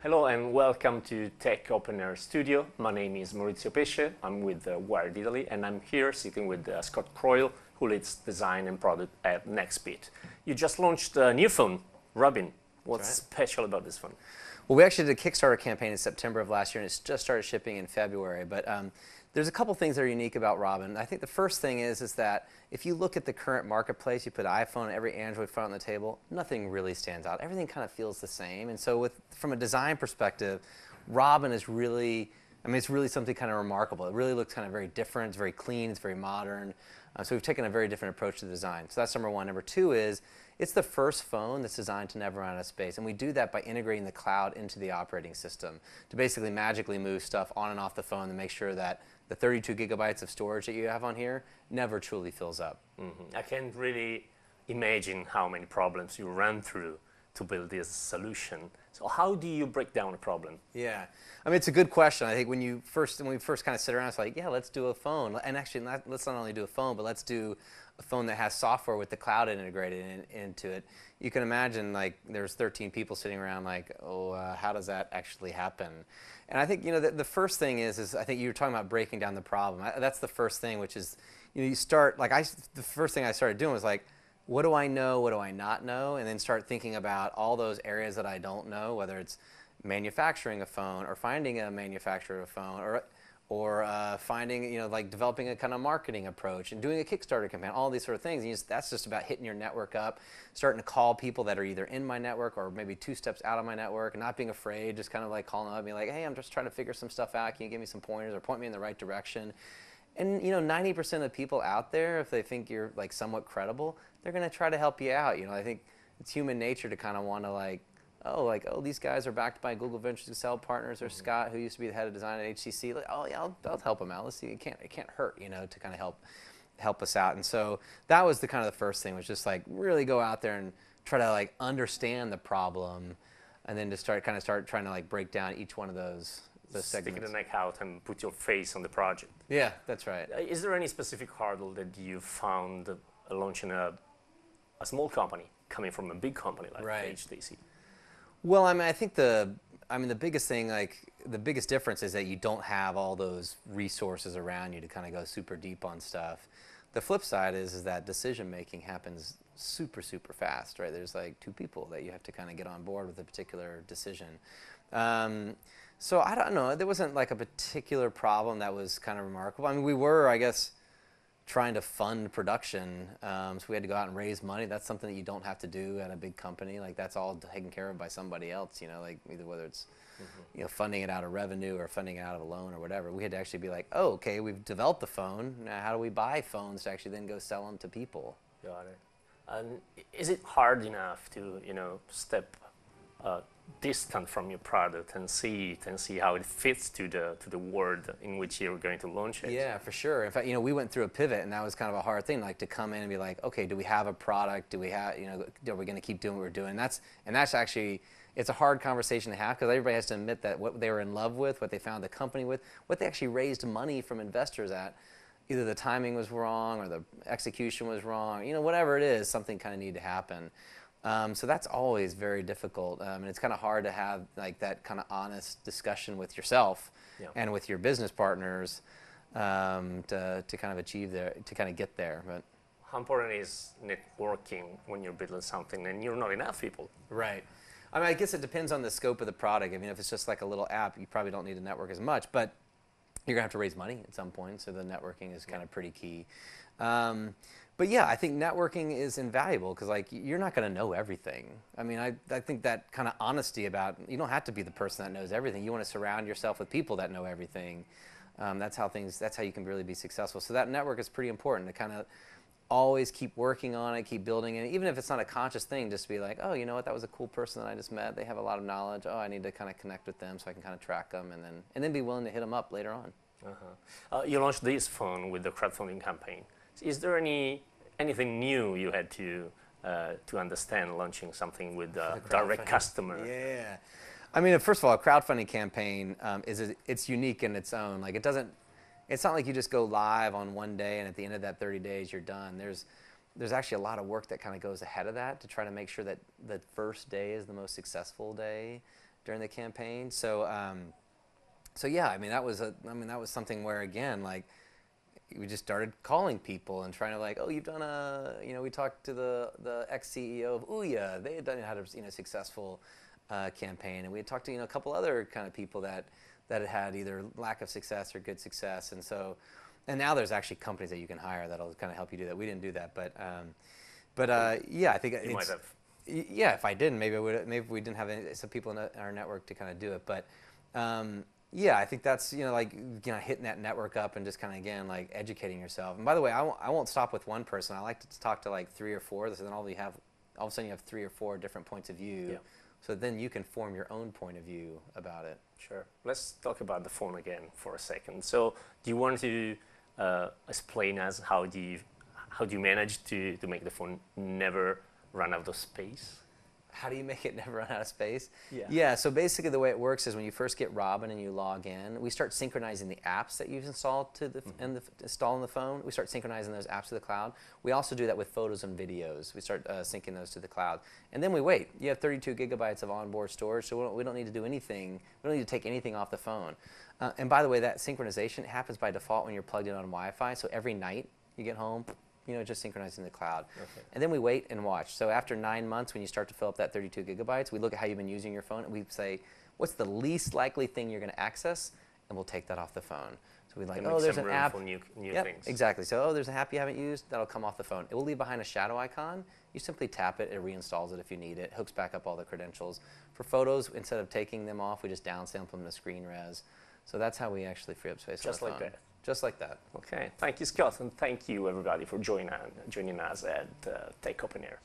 Hello and welcome to Tech Open Air Studio. My name is Maurizio Pesce. I'm with Wired Italy and I'm here sitting with Scott Croyle, who leads design and product at Nextbit. You just launched a new phone, Robin. What's special about this phone? Well, we actually did a Kickstarter campaign in September of last year and it's just started shipping in February. But there's a couple things that are unique about Robin. I think the first thing is that if you look at the current marketplace, you put iPhone and every Android phone on the table, nothing really stands out. Everything kind of feels the same. And so from a design perspective, Robin is really, it's really something kind of remarkable. It really looks kind of very different. It's very clean. It's very modern. So we've taken a very different approach to the design. So that's number one. Number two is it's the first phone that's designed to never run out of space. And we do that by integrating the cloud into the operating system to basically magically move stuff on and off the phone to make sure that the 32 gigabytes of storage that you have on here never truly fills up. Mm-hmm. I can't really imagine how many problems you run through to build this solution. So how do you break down a problem? Yeah, it's a good question. I think when we first kind of sit around, it's like, yeah, let's do a phone. And actually, let's not only do a phone, but let's do a phone that has software with the cloud integrated into it. You can imagine, like, there's 13 people sitting around like, how does that actually happen? And I think, the first thing is I think you were talking about breaking down the problem. That's the first thing, which is, you start, the first thing I started doing was like, what do I know, what do I not know? And then start thinking about all those areas that I don't know, whether it's manufacturing a phone or finding a manufacturer of a phone or finding, like developing a kind of marketing approach and doing a Kickstarter campaign, all these sort of things. And that's just about hitting your network up, starting to call people that are either in my network or maybe 2 steps out of my network, and not being afraid, just kind of like calling up and being like, hey, I'm just trying to figure some stuff out. Can you give me some pointers or point me in the right direction? And 90% of the people out there, if they think you're like somewhat credible, they're going to try to help you out. I think it's human nature to kind of want to these guys are backed by Google Ventures Excel partners, or Scott, who used to be the head of design at HTC. Like, oh yeah, I'll help them out. Let's see, it can't hurt, to kind of help us out. And so that was the kind of the first thing, was just like really go out there and try to like understand the problem, and then to start trying to like break down each one of those segments. Stick the neck out and put your face on the project. Yeah, that's right. Is there any specific hurdle that you found launching a small company coming from a big company like HTC? Well, I think the biggest thing, the biggest difference is that you don't have all those resources around you to kind of go super deep on stuff. The flip side is that decision making happens super, super fast, right? There's like 2 people that you have to kind of get on board with a particular decision. So I don't know, there wasn't like a particular problem that was kind of remarkable. We were, I guess, trying to fund production, so we had to go out and raise money. That's something that you don't have to do at a big company. Like, that's all taken care of by somebody else, like either whether it's funding it out of revenue or funding it out of a loan or whatever. We had to actually be like, oh, okay, we've developed the phone. Now how do we buy phones to actually then go sell them to people? Got it. And is it hard enough to, step distant from your product and see how it fits to the world in which you're going to launch it? Yeah, for sure. In fact, we went through a pivot, and that was kind of a hard thing, like to come in and be like, okay, do we have a product? Do we have, are we going to keep doing what we're doing? And that's actually, it's a hard conversation to have, because everybody has to admit that what they were in love with, what they found the company with, what they actually raised money from investors at, either the timing was wrong or the execution was wrong, whatever it is, something kind of needed to happen. So that's always very difficult, and it's kind of hard to have like that kind of honest discussion with yourself and with your business partners to kind of to kind of get there. But how important is networking when you're building something and you're not enough people? Right. I guess it depends on the scope of the product. If it's just like a little app, you probably don't need to network as much, but you're gonna have to raise money at some point, so the networking is kind of pretty key. But yeah, I think networking is invaluable, because like you're not going to know everything. I think that kind of honesty about, you don't have to be the person that knows everything. You want to surround yourself with people that know everything. That's how you can really be successful. So that network is pretty important, to kind of always keep working on it, keep building it. Even if it's not a conscious thing, just be like, oh, you know what, that was a cool person that I just met. They have a lot of knowledge. Oh, I need to kind of connect with them so I can kind of track them, and then be willing to hit them up later on. You launched this phone with the crowdfunding campaign. Is there anything new you had to understand launching something with direct customer? Yeah, first of all, a crowdfunding campaign it's unique in its own. Like, it's not like you just go live on one day and at the end of that 30 days you're done. There's actually a lot of work that kind of goes ahead of that to try to make sure that the first day is the most successful day. during the campaign. So so yeah, I mean that was something where again like we just started calling people and trying to like, oh, you've done we talked to the ex-CEO of Ouya. They had had a successful campaign, and we had talked to a couple other kind of people that had either lack of success or good success, and now there's actually companies that you can hire that'll kind of help you do that. We didn't do that, but yeah, I think you might have. Yeah, if I didn't, maybe we didn't have some people in our network to kind of do it, but. Yeah, I think that's hitting that network up and just kind of again like educating yourself. And by the way, I won't stop with one person. I like to talk to like 3 or 4. So then all of a sudden you have 3 or 4 different points of view. Yeah. So then you can form your own point of view about it. Sure. Let's talk about the phone again for a second. So do you want to explain us how do you manage to make the phone never run out of space? How do you make it never run out of space? Yeah. Yeah, so basically the way it works is when you first get Robin and you log in, we start synchronizing the apps that you've installed install on the phone. We start synchronizing those apps to the cloud. We also do that with photos and videos. We start syncing those to the cloud. And then we wait. You have 32 gigabytes of onboard storage, so we don't need to do anything. We don't need to take anything off the phone. And by the way, that synchronization happens by default when you're plugged in on Wi-Fi. So every night you get home, just synchronizing the cloud. Okay. And then we wait and watch. So after 9 months, when you start to fill up that 32 gigabytes, we look at how you've been using your phone, and we say, what's the least likely thing you're going to access? And we'll take that off the phone. So we like, there's an app. For new yep, things. Exactly. So, there's an app you haven't used. That'll come off the phone. It will leave behind a shadow icon. You simply tap it. It reinstalls it if you need it. Hooks back up all the credentials. For photos, instead of taking them off, we just downsample them to screen res. So that's how we actually free up space on the phone. Just like that. Just like that. Okay. Thank you, Scott, and thank you, everybody, for joining us at Tech Open Air.